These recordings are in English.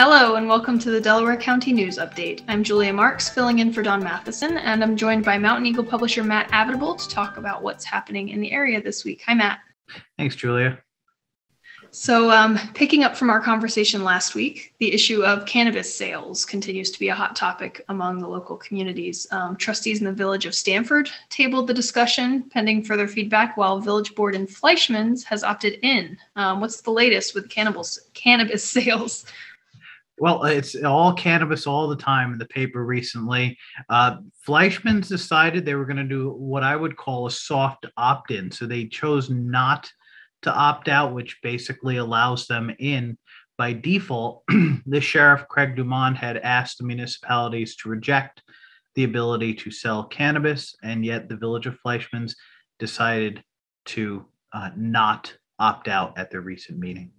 Hello and welcome to the Delaware County News Update. I'm Julia Marks, filling in for Don Matheson, and I'm joined by Mountain Eagle publisher Matt Avitabile to talk about what's happening in the area this week. Hi, Matt. Thanks, Julia. So picking up from our conversation last week, the issue of cannabis sales continues to be a hot topic among the local communities. Trustees in the village of Stamford tabled the discussion pending further feedback, while Village Board in Fleischmann's has opted in. What's the latest with cannabis sales? Well, it's all cannabis all the time in the paper recently. Fleischmann's decided they were going to do what I would call a soft opt-in. So they chose not to opt out, which basically allows them in by default. The sheriff, Craig Dumont, had asked the municipalities to reject the ability to sell cannabis, and yet the village of Fleischmann's decided to not opt out at their recent meeting.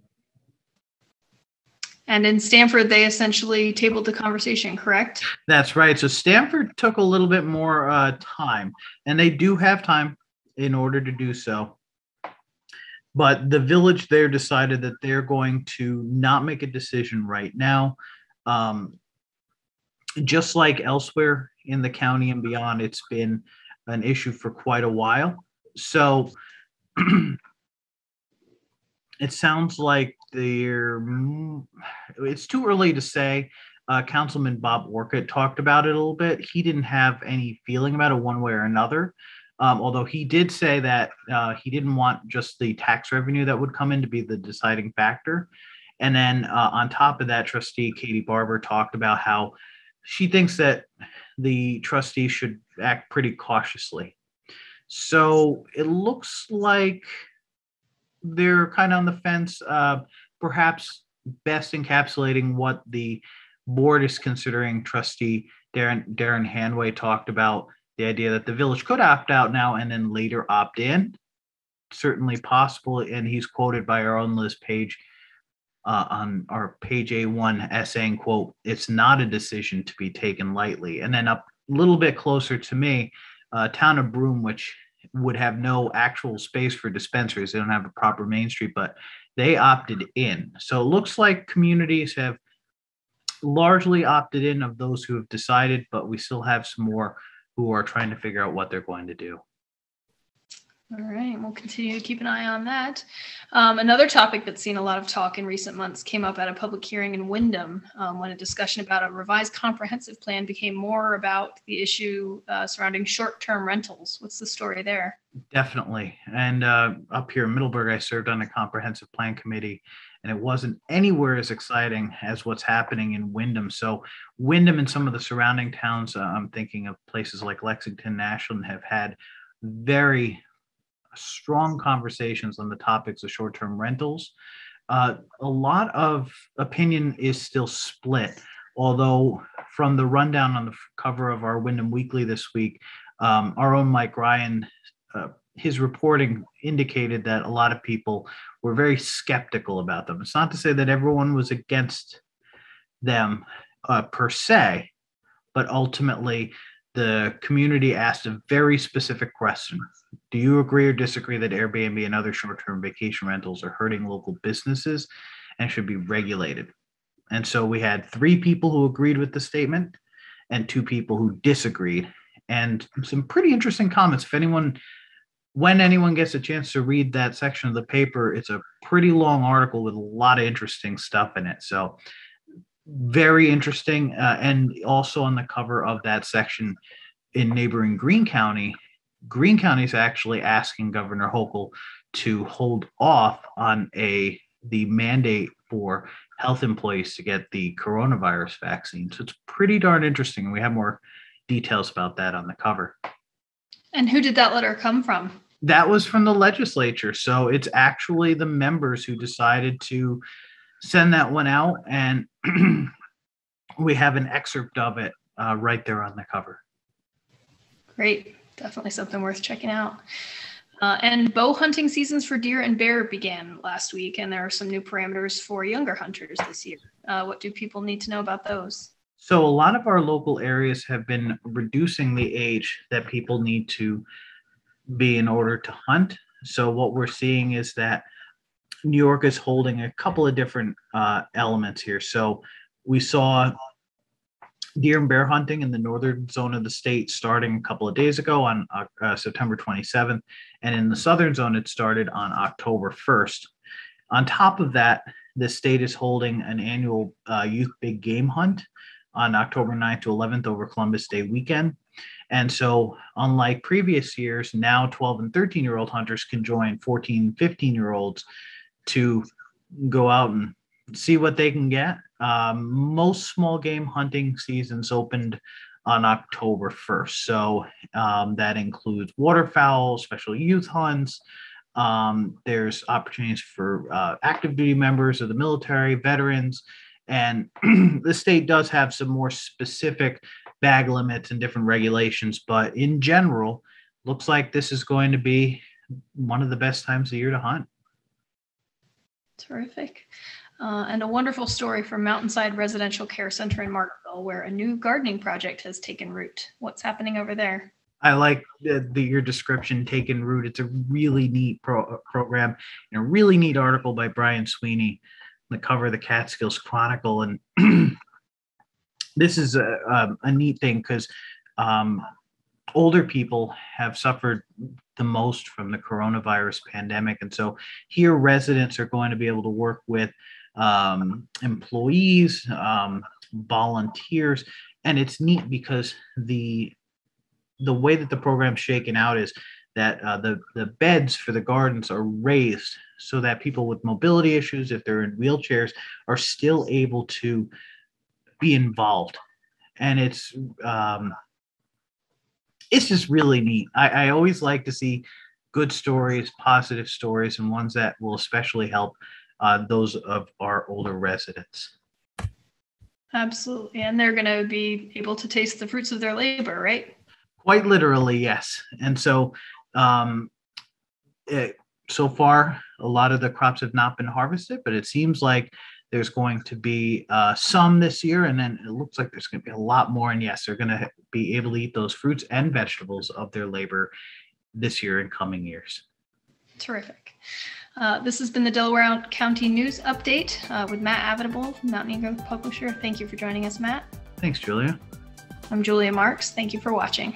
And in Stamford, they essentially tabled the conversation, correct? That's right. So Stamford took a little bit more time, and they do have time in order to do so. But the village there decided that they're going to not make a decision right now. Just like elsewhere in the county and beyond, it's been an issue for quite a while. So it sounds like it's too early to say. Councilman Bob Orcutt talked about it a little bit. He didn't have any feeling about it one way or another. Although he did say that he didn't want just the tax revenue that would come in to be the deciding factor. And then on top of that, Trustee Katie Barber talked about how she thinks that the trustees should act pretty cautiously. So it looks like they're kind of on the fence, perhaps best encapsulating what the board is considering. Trustee Darren Hanway talked about the idea that the village could opt out now and then later opt in. Certainly possible, and he's quoted by our own Liz Page on our page A1 as saying, quote, "It's not a decision to be taken lightly." And then up a little bit closer to me, town of Broome, which would have no actual space for dispensaries. They don't have a proper main street, but they opted in. So it looks like communities have largely opted in of those who have decided, but we still have some more who are trying to figure out what they're going to do. All right, we'll continue to keep an eye on that. Another topic that's seen a lot of talk in recent months came up at a public hearing in Windham when a discussion about a revised comprehensive plan became more about the issue surrounding short-term rentals. What's the story there? Definitely. And up here in Middleburg, I served on a comprehensive plan committee, and it wasn't anywhere as exciting as what's happening in Windham. So Windham and some of the surrounding towns, I'm thinking of places like Lexington, Nashland, have had very strong conversations on the topics of short-term rentals. A lot of opinion is still split, although from the rundown on the cover of our Windham Weekly this week, our own Mike Ryan, his reporting indicated that a lot of people were very skeptical about them. It's not to say that everyone was against them per se, but ultimately the community asked a very specific question. Do you agree or disagree that Airbnb and other short-term vacation rentals are hurting local businesses and should be regulated? And so we had 3 people who agreed with the statement and 2 people who disagreed, and some pretty interesting comments. When anyone gets a chance to read that section of the paper, it's a pretty long article with a lot of interesting stuff in it. So very interesting. And also on the cover of that section in neighboring Greene County is actually asking Governor Hochul to hold off on the mandate for health employees to get the coronavirus vaccine. So it's pretty darn interesting. We have more details about that on the cover. And who did that letter come from? That was from the legislature. So it's actually the members who decided to send that one out, and we have an excerpt of it right there on the cover. Great. Definitely something worth checking out. And bow hunting seasons for deer and bear began last week, and there are some new parameters for younger hunters this year. What do people need to know about those? So a lot of our local areas have been reducing the age that people need to be in order to hunt. So what we're seeing is that New York is holding a couple of different elements here. So We saw deer and bear hunting in the northern zone of the state starting a couple of days ago on September 27th. And in the southern zone, it started on October 1st. On top of that, the state is holding an annual youth big game hunt on October 9th to 11th over Columbus Day weekend. And so unlike previous years, now 12 and 13-year-old hunters can join 14, 15-year-olds to go out and see what they can get. Most small game hunting seasons opened on October 1st. So that includes waterfowl, special youth hunts. There's opportunities for active duty members of the military, veterans, and the state does have some more specific bag limits and different regulations. But in general, looks like this is going to be one of the best times of the year to hunt. Terrific. And a wonderful story from Mountainside Residential Care Center in Markville, where a new gardening project has taken root. What's happening over there? I like your description, taken root. It's a really neat program and a really neat article by Brian Sweeney on the cover of the Catskills Chronicle. And this is a neat thing because older people have suffered the most from the coronavirus pandemic. And so here residents are going to be able to work with employees, volunteers, and it's neat because the way that the program's shaken out is that the beds for the gardens are raised so that people with mobility issues, if they're in wheelchairs, are still able to be involved. And it's just really neat. I always like to see good stories, positive stories, and ones that will especially help those of our older residents. Absolutely. And they're going to be able to taste the fruits of their labor, right? Quite literally, yes. And so so far, a lot of the crops have not been harvested, but it seems like there's going to be some this year, and then it looks like there's going to be a lot more. And yes, they're going to be able to eat those fruits and vegetables of their labor this year and coming years. Terrific. This has been the Delaware County News Update with Matt Avitabile, Mountaineer Growth Publisher. Thank you for joining us, Matt. Thanks, Julia. I'm Julia Marks. Thank you for watching.